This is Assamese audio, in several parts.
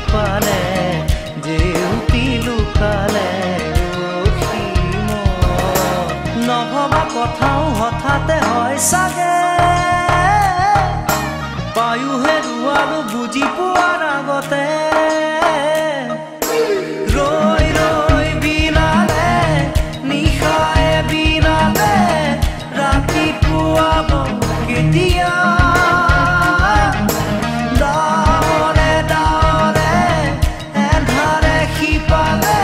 শিপালে জেউতি লুকালে নভবা কথাও হঠাতে হয় চাগে পায়ো হেৰুৱালো বুজি পোৱাৰ আগতে ৰৈ ৰৈ বিনালে নিশায়ে বিনালে ৰাতিপুৱাব কেতিয়া ডাৱৰে ডাৱৰে এন্ধাৰে শিপালে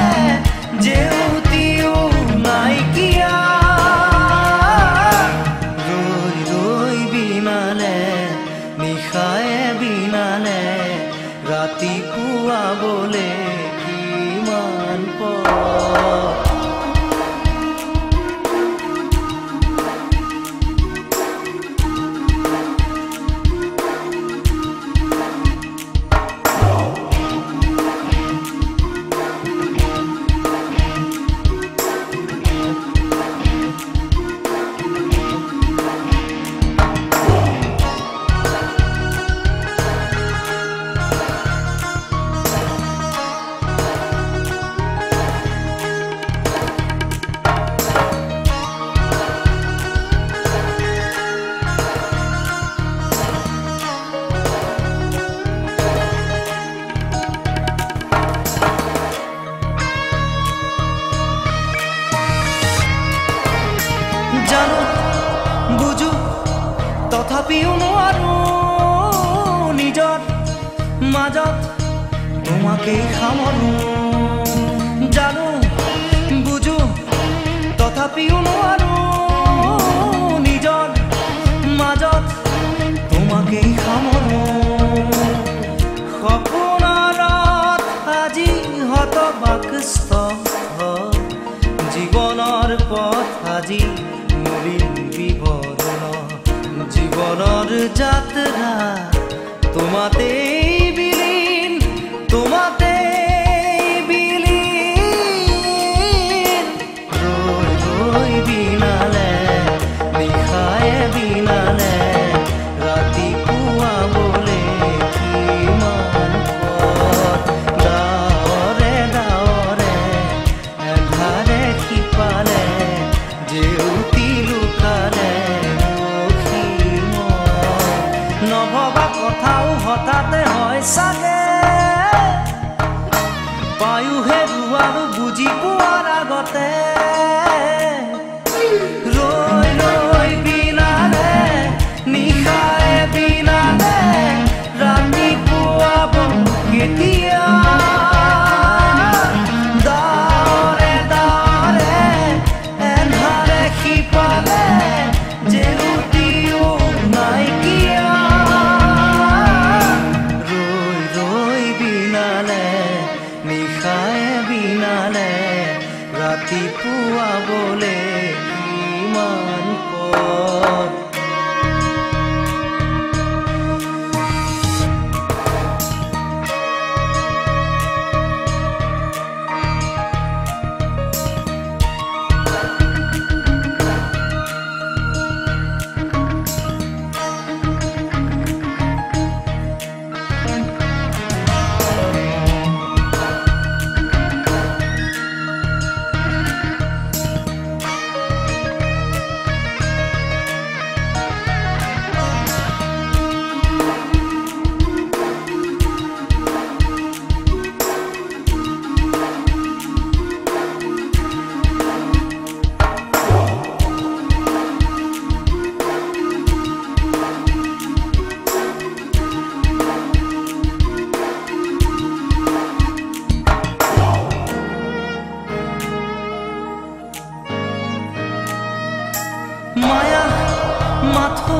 জেউতিও নাইকিয়া ৰৈ ৰৈ বিনালে নিশায়ে বিনালে ৰাতিপুৱাবলে কিমান পৰ জানো বুঝো তথাপিও নোৱাৰো নিজৰ মাজত তোমাকেই সামৰো জানো বুঝো তথাপিও নোৱাৰো নিজৰ মাজত তোমাকেই সামৰো সপোনত আজি হতবাকস্থ জীৱনৰ পথ আজি জীবনৰ যাত্ৰা তোমাতে বিলীন তোমাতে বিলীন ৰৈ ৰৈ বিনালে নিশায়ে বিনালে ৰাতিপুৱাবলে কিমান পথ ডাৱৰে ডাৱৰে এন্ধাৰে শিপালে জেউতি লুকালে নভবা কথাও হঠাতে হয় চাগে পায়ো হেৰুৱালো বুজি পোৱাৰ আগতে ৰৈ ৰৈ বিনালে নিশায়ে বিনালে ৰাতিপুৱাব কেতিয়া ডাৱৰে ডাৱৰে এন্ধাৰে শিপালে জেউতিও নাইকিয়া নিশায়ে বিনালে ৰাতিপুৱাবলে কিমান পথ মায়া মাথো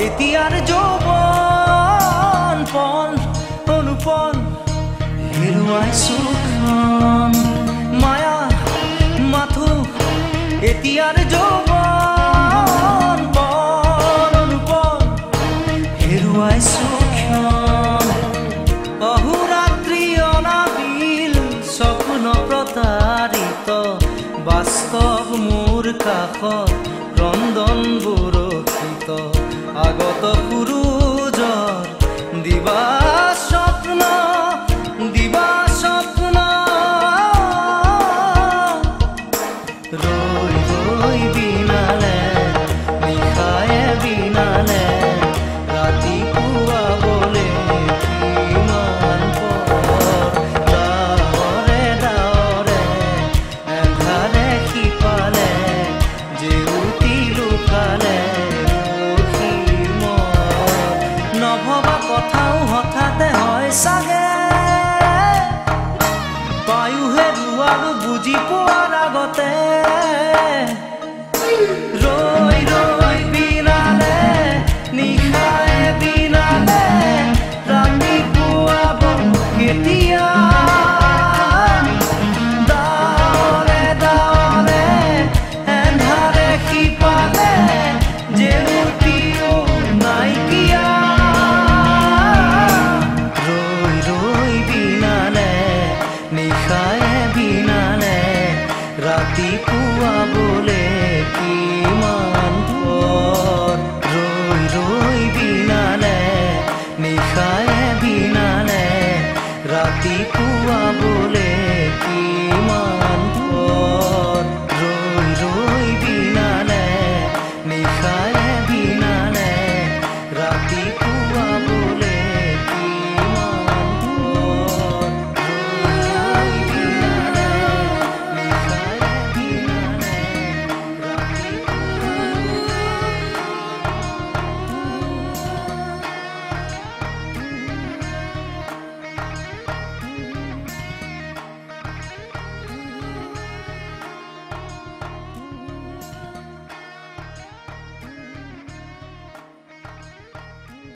এতিয়াৰ যৌৱন পন অনুপন হেৰুৱাইছো মায়া মাথো এতিয়াৰ যৌৱন পন অনুপন হেৰুৱাইছো অহোৰাত্ৰি অনাবিল স্বপ্ন প্ৰতাৰিত বাস্তৱ মোৰ কাষত ৰন্ধন বৰষিত আগত সূৰুজৰ দিবা স্বপ্ন ৰাতিপুৱা বোলে কিমান ভৰ ৰৈ ৰৈ বিনালে নিশায়ে বিনালে ৰাতিপুৱা বোলে